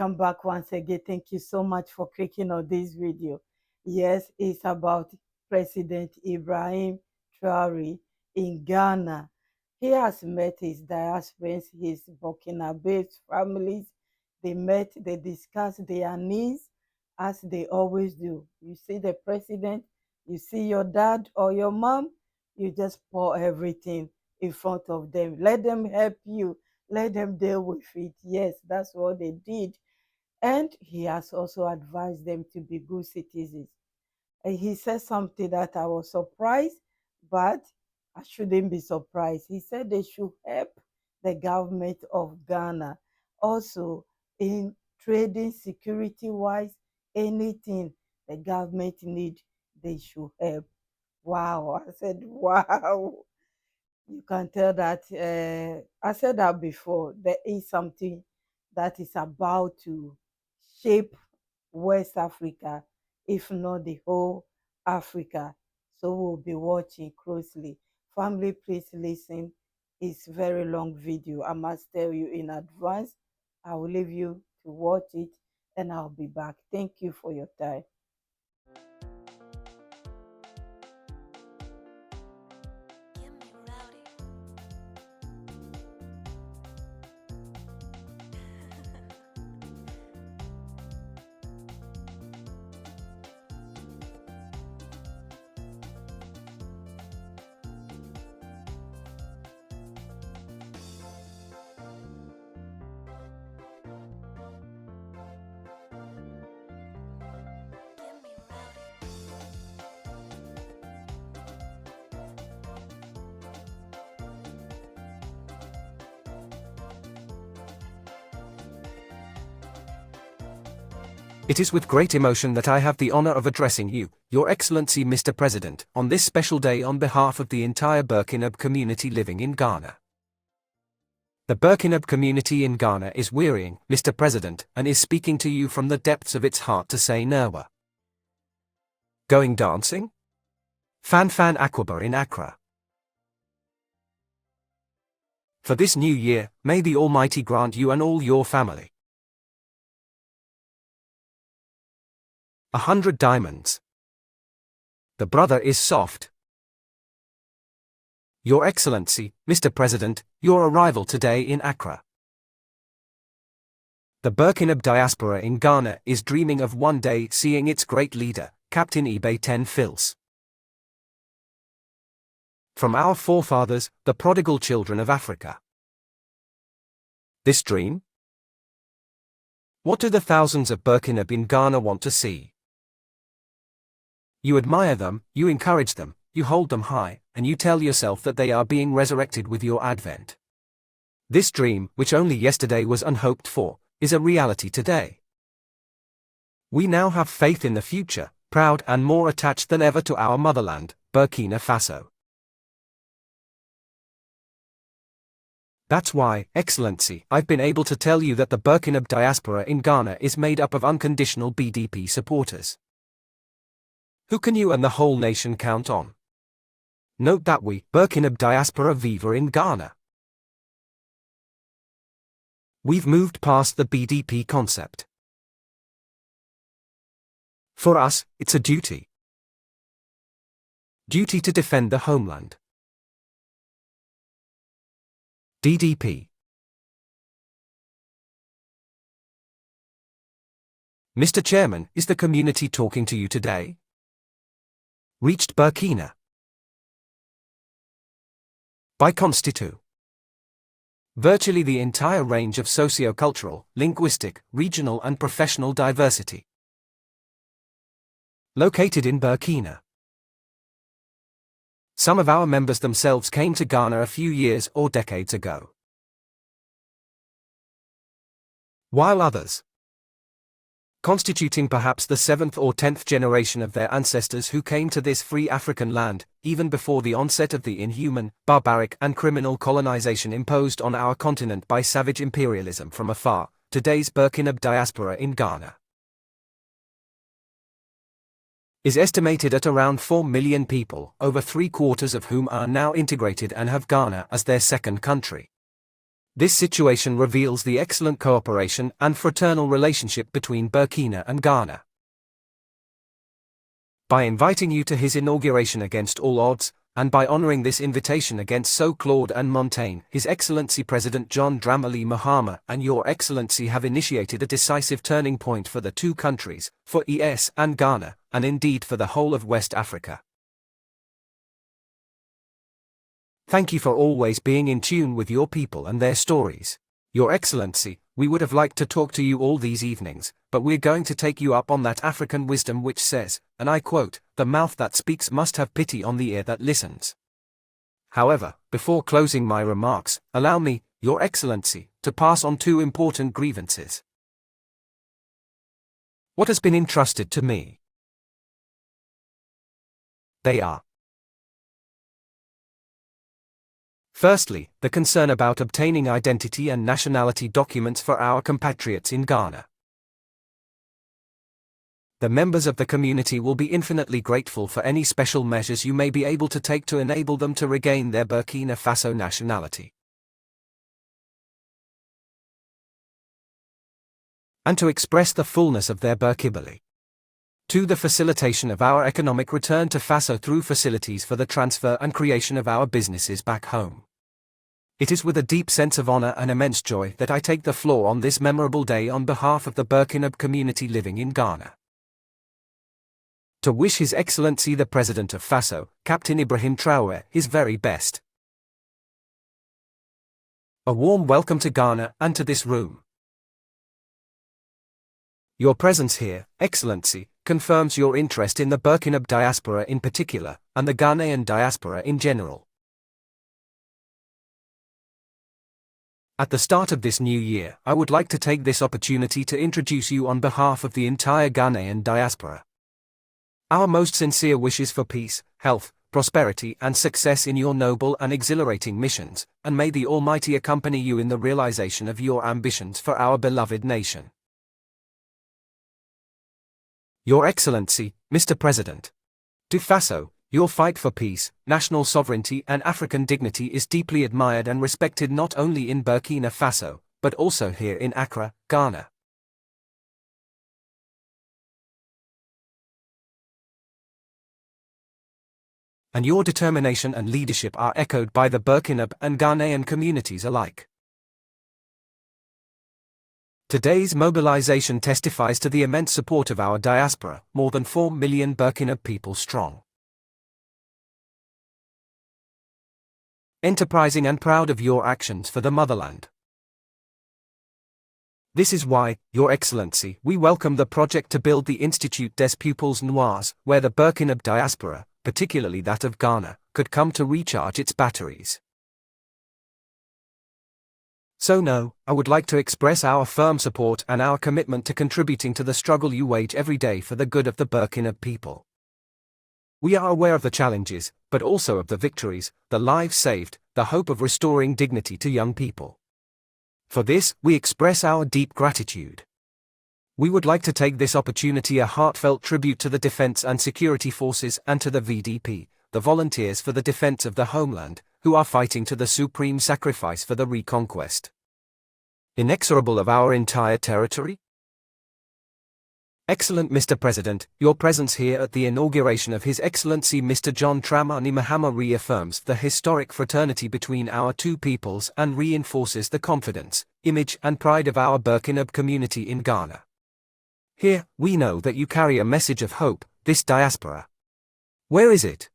welcome back once again. Thank you so much for clicking on this video. Yes, it's about President Ibrahim TRAORE in Ghana. He has met his diasporans, his Burkina-based families. They met, they discussed their needs as they always do. You see the president, you see your dad or your mom, you just pour everything in front of them. Let them help you. Let them deal with it. Yes, that's what they did. And he has also advised them to be good citizens. And he said something that I was surprised, but I shouldn't be surprised. He said they should help the government of Ghana. Also, in trading, security-wise, anything the government need, they should help. Wow. I said, wow. You can tell that, I said that before, there is something that is about to shape West Africa, if not the whole Africa. So we'll be watching closely. Family, please listen. It's a very long video. I must tell you in advance. I will leave you to watch it and I'll be back. Thank you for your time. It is with great emotion that I have the honor of addressing you, Your Excellency Mr. President, on this special day on behalf of the entire Burkina community living in Ghana. The Burkina community in Ghana is wearying, Mr. President, and is speaking to you from the depths of its heart to say Nerwa. Going dancing? Fan Aquaba in Accra. For this new year, may the Almighty grant you and all your family 100 diamonds. The brother is soft. Your Excellency, Mr. President, your arrival today in Accra. The Burkina diaspora in Ghana is dreaming of one day seeing its great leader, Captain Ibrahim TRAORE. From our forefathers, the prodigal children of Africa. This dream? What do the thousands of Burkina in Ghana want to see? You admire them, you encourage them, you hold them high, and you tell yourself that they are being resurrected with your advent. This dream, which only yesterday was unhoped for, is a reality today. We now have faith in the future, proud and more attached than ever to our motherland, Burkina Faso. That's why, Excellency, I've been able to tell you that the Burkina diaspora in Ghana is made up of unconditional BDP supporters. Who can you and the whole nation count on? Note that we, Burkina diaspora viva in Ghana. We've moved past the BDP concept. For us, it's a duty. Duty to defend the homeland. DDP. Mr. Chairman, is the community talking to you today? Reached Burkina. By constitu. Virtually the entire range of socio-cultural, linguistic, regional and professional diversity. Located in Burkina. Some of our members themselves came to Ghana a few years or decades ago. While others, constituting perhaps the 7th or 10th generation of their ancestors who came to this free African land, even before the onset of the inhuman, barbaric and criminal colonization imposed on our continent by savage imperialism from afar, today's Burkina diaspora in Ghana is estimated at around 4 million people, over 3/4 of whom are now integrated and have Ghana as their second country. This situation reveals the excellent cooperation and fraternal relationship between Burkina and Ghana. By inviting you to his inauguration against all odds, and by honoring this invitation against so Claude and Montaigne, His Excellency President John Dramani Mahama and Your Excellency have initiated a decisive turning point for the two countries, for ES and Ghana, and indeed for the whole of West Africa. Thank you for always being in tune with your people and their stories. Your Excellency, we would have liked to talk to you all these evenings, but we're going to take you up on that African wisdom which says, and I quote, "The mouth that speaks must have pity on the ear that listens." However, before closing my remarks, allow me, Your Excellency, to pass on two important grievances. What has been entrusted to me? They are: firstly, the concern about obtaining identity and nationality documents for our compatriots in Ghana. The members of the community will be infinitely grateful for any special measures you may be able to take to enable them to regain their Burkina Faso nationality, and to express the fullness of their Burkibali. 2. The facilitation of our economic return to Faso through facilities for the transfer and creation of our businesses back home. It is with a deep sense of honor and immense joy that I take the floor on this memorable day on behalf of the Burkina community living in Ghana, to wish His Excellency the President of Faso, Captain Ibrahim TRAORE, his very best. A warm welcome to Ghana and to this room. Your presence here, Excellency, confirms your interest in the Burkina diaspora in particular, and the Ghanaian diaspora in general. At the start of this new year, I would like to take this opportunity to introduce you on behalf of the entire Ghanaian diaspora. Our most sincere wishes for peace, health, prosperity and success in your noble and exhilarating missions, and may the Almighty accompany you in the realization of your ambitions for our beloved nation. Your Excellency, Mr. President. To Faso, your fight for peace, national sovereignty and African dignity is deeply admired and respected not only in Burkina Faso, but also here in Accra, Ghana. And your determination and leadership are echoed by the Burkina and Ghanaian communities alike. Today's mobilization testifies to the immense support of our diaspora, more than 4 million Burkina people strong. Enterprising and proud of your actions for the motherland. This is why, Your Excellency, we welcome the project to build the Institut des Pupilles Noirs, where the Burkina diaspora, particularly that of Ghana, could come to recharge its batteries. So now, I would like to express our firm support and our commitment to contributing to the struggle you wage every day for the good of the Burkina people. We are aware of the challenges, but also of the victories, the lives saved, the hope of restoring dignity to young people. For this, we express our deep gratitude. We would like to take this opportunity a heartfelt tribute to the Defense and Security Forces and to the VDP, the Volunteers for the Defense of the Homeland, who are fighting to the supreme sacrifice for the reconquest. Inexorable of our entire territory? Excellent Mr. President, your presence here at the inauguration of His Excellency Mr. John Dramani Mahama reaffirms the historic fraternity between our two peoples and reinforces the confidence, image and pride of our Burkina community in Ghana. Here, we know that you carry a message of hope, this diaspora. Where is it?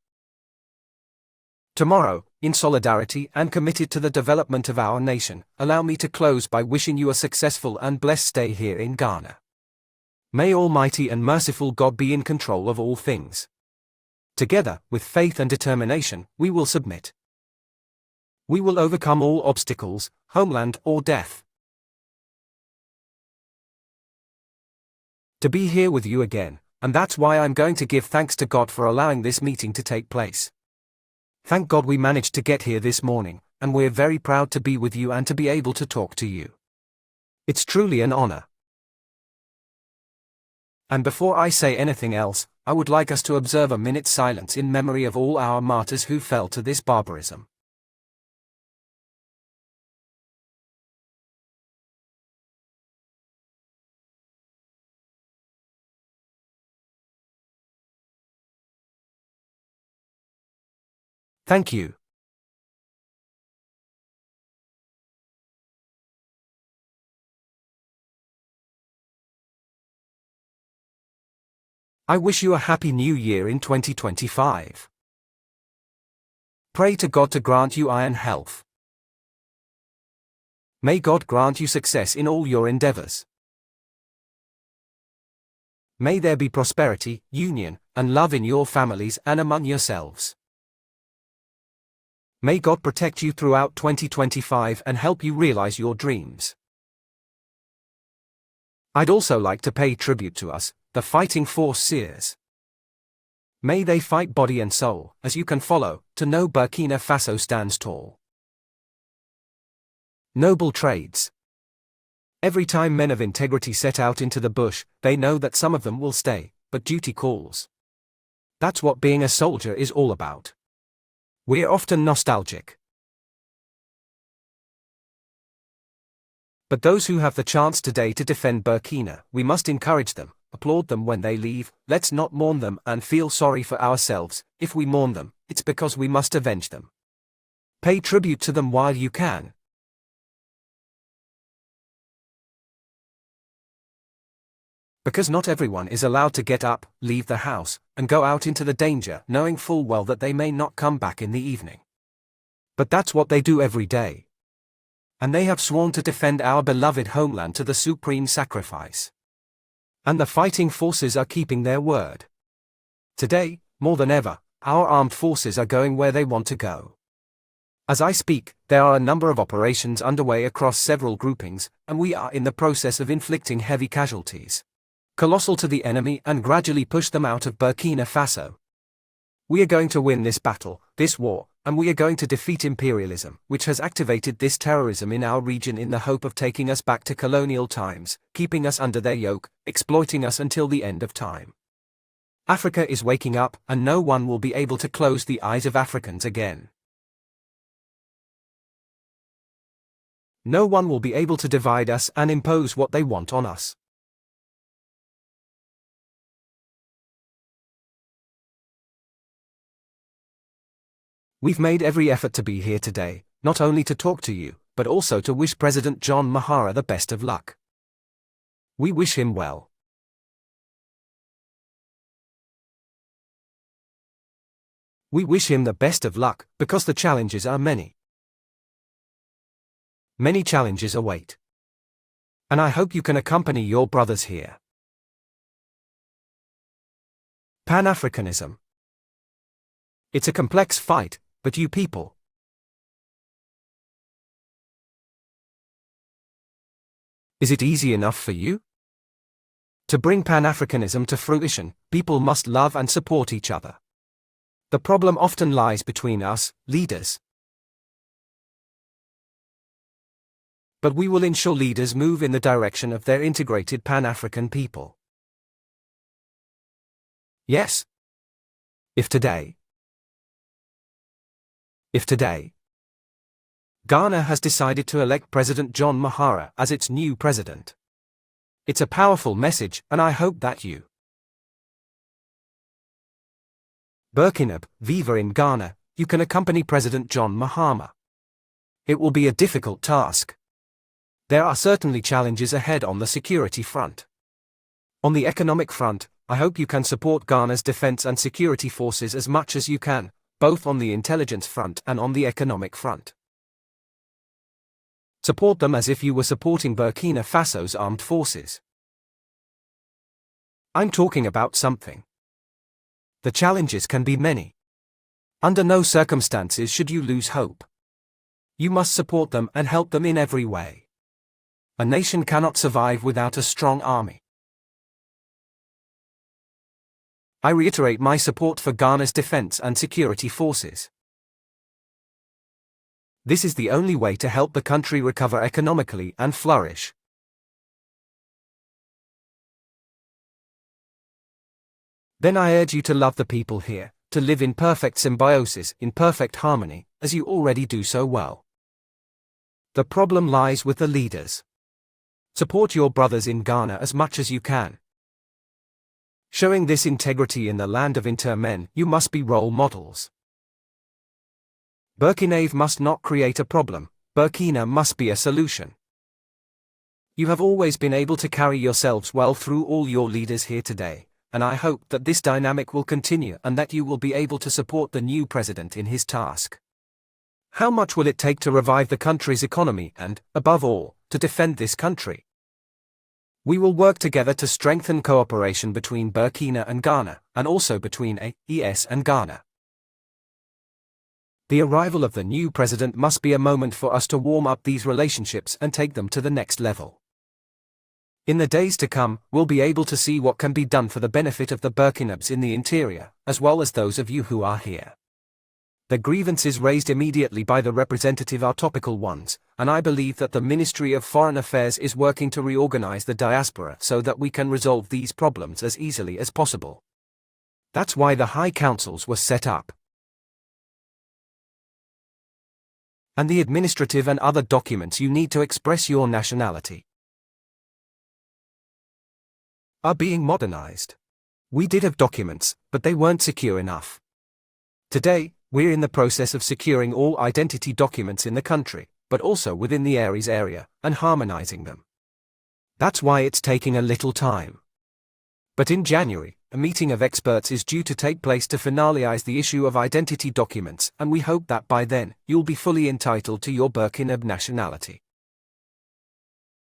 Tomorrow, in solidarity and committed to the development of our nation, allow me to close by wishing you a successful and blessed stay here in Ghana. May Almighty and merciful God be in control of all things. Together, with faith and determination, we will submit. We will overcome all obstacles, homeland or death. To be here with you again, and that's why I'm going to give thanks to God for allowing this meeting to take place. Thank God we managed to get here this morning, and we're very proud to be with you and to be able to talk to you. It's truly an honor. And before I say anything else, I would like us to observe a minute's silence in memory of all our martyrs who fell to this barbarism. Thank you. I wish you a happy new year in 2025. Pray to God to grant you iron health. May God grant you success in all your endeavors. May there be prosperity, union, and love in your families and among yourselves. May God protect you throughout 2025 and help you realize your dreams. I'd also like to pay tribute to us, the Fighting Force Seers. May they fight body and soul, as you can follow, to know Burkina Faso stands tall. Noble trades. Every time men of integrity set out into the bush, they know that some of them will stay, but duty calls. That's what being a soldier is all about. We're often nostalgic. But those who have the chance today to defend Burkina, we must encourage them, applaud them when they leave. Let's not mourn them and feel sorry for ourselves. If we mourn them, it's because we must avenge them. Pay tribute to them while you can. Because not everyone is allowed to get up, leave the house, and go out into the danger, knowing full well that they may not come back in the evening. But that's what they do every day. And they have sworn to defend our beloved homeland to the supreme sacrifice. And the fighting forces are keeping their word. Today, more than ever, our armed forces are going where they want to go. As I speak, there are a number of operations underway across several groupings, and we are in the process of inflicting heavy casualties. Colossal to the enemy and gradually push them out of Burkina Faso. We are going to win this battle, this war, and we are going to defeat imperialism, which has activated this terrorism in our region in the hope of taking us back to colonial times, keeping us under their yoke, exploiting us until the end of time. Africa is waking up, and no one will be able to close the eyes of Africans again. No one will be able to divide us and impose what they want on us. We've made every effort to be here today, not only to talk to you, but also to wish President John Mahara the best of luck. We wish him well. We wish him the best of luck, because the challenges are many. Many challenges await. And I hope you can accompany your brothers here. Pan-Africanism. It's a complex fight, but you people. Is it easy enough for you? To bring Pan-Africanism to fruition, people must love and support each other. The problem often lies between us, leaders. But we will ensure leaders move in the direction of their integrated Pan-African people. Yes. If today, Ghana has decided to elect President John Mahara as its new president. It's a powerful message, and I hope that you, Burkina Faso in Ghana, you can accompany President John Mahama. It will be a difficult task. There are certainly challenges ahead on the security front. On the economic front, I hope you can support Ghana's defense and security forces as much as you can, both on the intelligence front and on the economic front. Support them as if you were supporting Burkina Faso's armed forces. I'm talking about something. The challenges can be many. Under no circumstances should you lose hope. You must support them and help them in every way. A nation cannot survive without a strong army. I reiterate my support for Ghana's defense and security forces. This is the only way to help the country recover economically and flourish. Then I urge you to love the people here, to live in perfect symbiosis, in perfect harmony, as you already do so well. The problem lies with the leaders. Support your brothers in Ghana as much as you can. Showing this integrity in the land of intermen, you must be role models. Burkina must not create a problem, Burkina must be a solution. You have always been able to carry yourselves well through all your leaders here today, and I hope that this dynamic will continue and that you will be able to support the new president in his task. How much will it take to revive the country's economy and, above all, to defend this country? We will work together to strengthen cooperation between Burkina and Ghana, and also between AES and Ghana. The arrival of the new president must be a moment for us to warm up these relationships and take them to the next level. In the days to come, we'll be able to see what can be done for the benefit of the Burkinabes in the interior, as well as those of you who are here. The grievances raised immediately by the representative are topical ones, and I believe that the Ministry of Foreign Affairs is working to reorganize the diaspora so that we can resolve these problems as easily as possible. That's why the High Councils were set up. And the administrative and other documents you need to express your nationality are being modernized. We did have documents, but they weren't secure enough. Today, we're in the process of securing all identity documents in the country, but also within the ARES area, and harmonizing them. That's why it's taking a little time. But in January, a meeting of experts is due to take place to finalize the issue of identity documents, and we hope that by then, you'll be fully entitled to your Burkinabe nationality.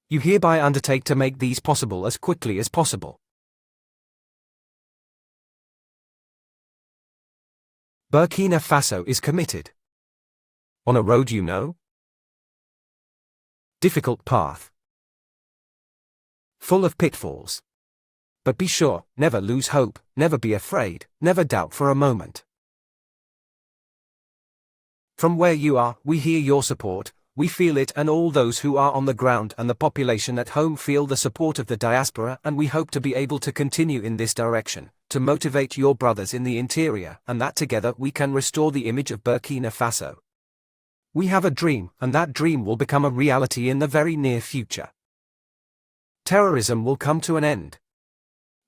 You hereby undertake to make these possible as quickly as possible. Burkina Faso is committed. On a road you know? Difficult path. Full of pitfalls. But be sure, never lose hope, never be afraid, never doubt for a moment. From where you are, we hear your support, we feel it, and all those who are on the ground and the population at home feel the support of the diaspora, and we hope to be able to continue in this direction, to motivate your brothers in the interior, and that together we can restore the image of Burkina Faso. We have a dream, and that dream will become a reality in the very near future. Terrorism will come to an end.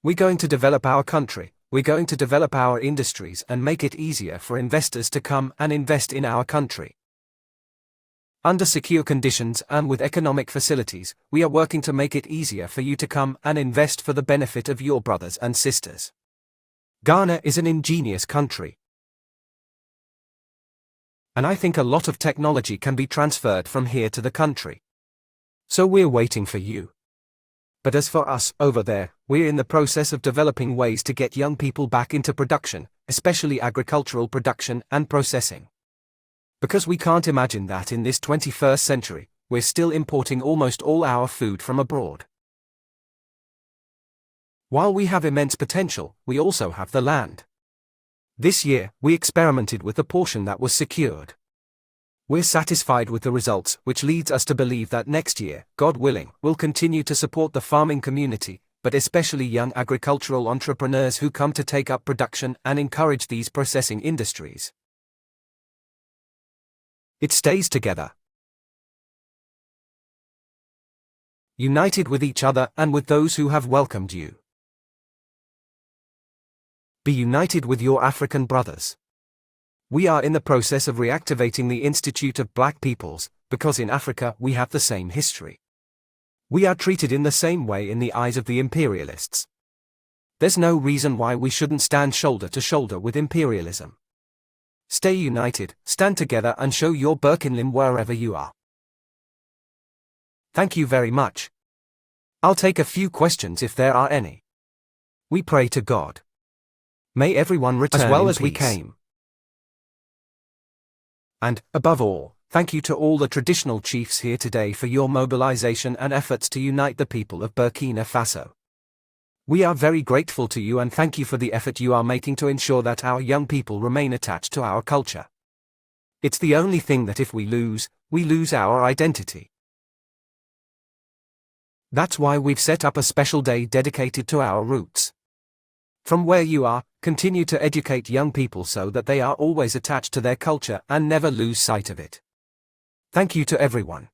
We're going to develop our country, we're going to develop our industries and make it easier for investors to come and invest in our country. Under secure conditions and with economic facilities, we are working to make it easier for you to come and invest for the benefit of your brothers and sisters. Ghana is an ingenious country. And I think a lot of technology can be transferred from here to the country. So we're waiting for you. But as for us, over there, we're in the process of developing ways to get young people back into production, especially agricultural production and processing. Because we can't imagine that in this 21st century, we're still importing almost all our food from abroad. While we have immense potential, we also have the land. This year, we experimented with the portion that was secured. We're satisfied with the results, which leads us to believe that next year, God willing, we'll continue to support the farming community, but especially young agricultural entrepreneurs who come to take up production and encourage these processing industries. It stays together. United with each other and with those who have welcomed you. Be united with your African brothers. We are in the process of reactivating the Institute of Black Peoples, because in Africa we have the same history. We are treated in the same way in the eyes of the imperialists. There's no reason why we shouldn't stand shoulder to shoulder with imperialism. Stay united, stand together and show your Burkinabes wherever you are. Thank you very much. I'll take a few questions if there are any. We pray to God. May everyone return as well as we came. And, above all, thank you to all the traditional chiefs here today for your mobilization and efforts to unite the people of Burkina Faso. We are very grateful to you and thank you for the effort you are making to ensure that our young people remain attached to our culture. It's the only thing that if we lose our identity. That's why we've set up a special day dedicated to our roots. From where you are, continue to educate young people so that they are always attached to their culture and never lose sight of it. Thank you to everyone.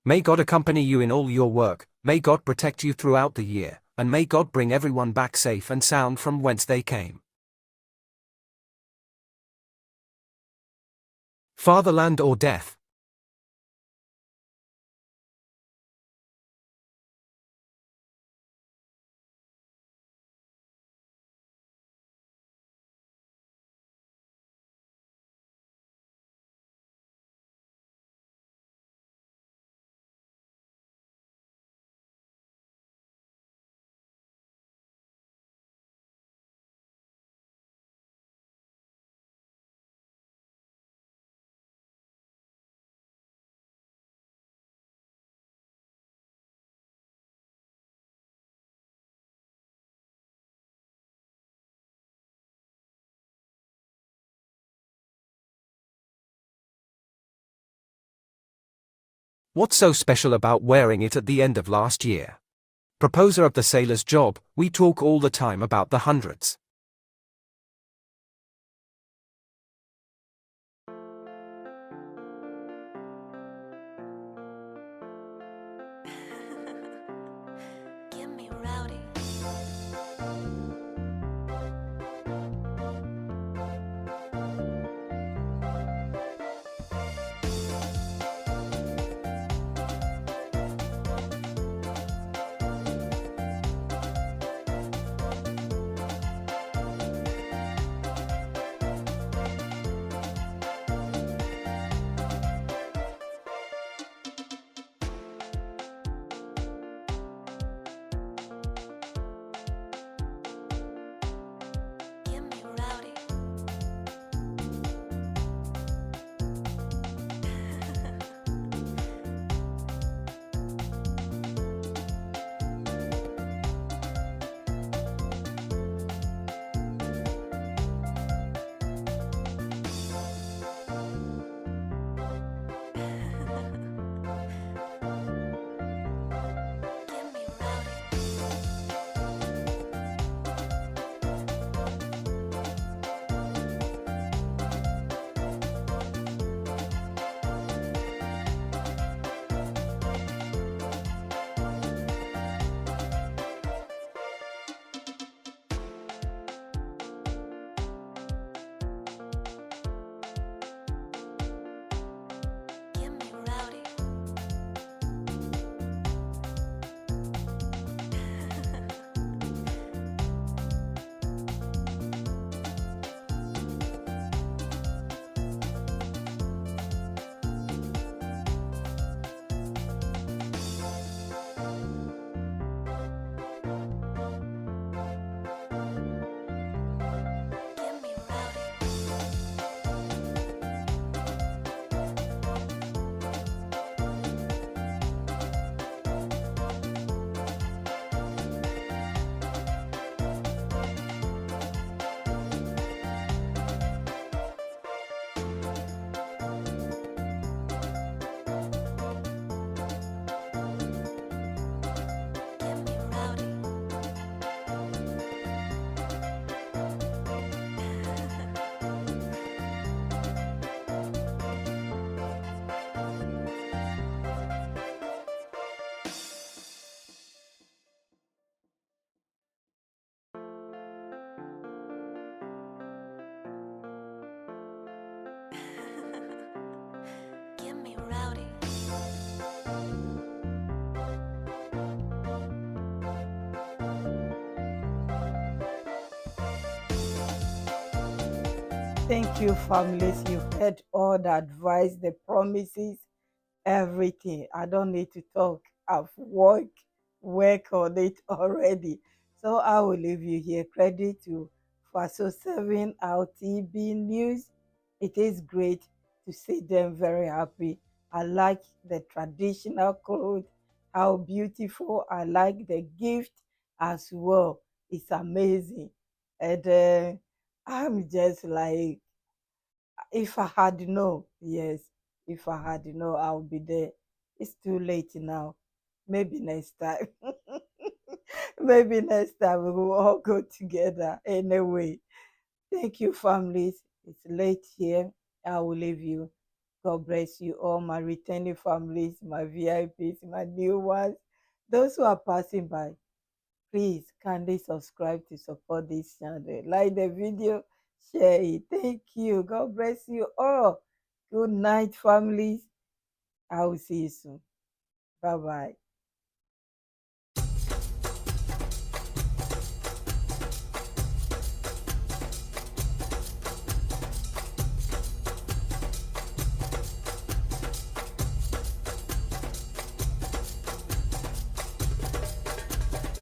May God accompany you in all your work, may God protect you throughout the year, and may God bring everyone back safe and sound from whence they came. Fatherland or death. What's so special about wearing it at the end of last year? Proposer of the sailor's job, we talk all the time about the hundreds. Get me rowdy. Get me rowdy. Get me rowdy. Get me rowdy. Get me rowdy. Get me rowdy. Get me rowdy. Thank you, families. You heard all the advice, the promises, everything. I don't need to talk. I've work on it already. So I will leave you here. Credit to Faso 7 RTB News. It is great to see them very happy. I like the traditional clothes, how beautiful. I like the gift as well. It's amazing. And I'm just like, if I had known, yes, if I had known, I'll be there. It's too late now. Maybe next time. Maybe next time we will all go together. Anyway, thank you, families. It's late here. I will leave you. God bless you all, my returning families, my VIPs, my new ones, those who are passing by. Please kindly subscribe to support this channel. Like the video, share it. Thank you. God bless you all. Good night, families. I will see you soon. Bye bye.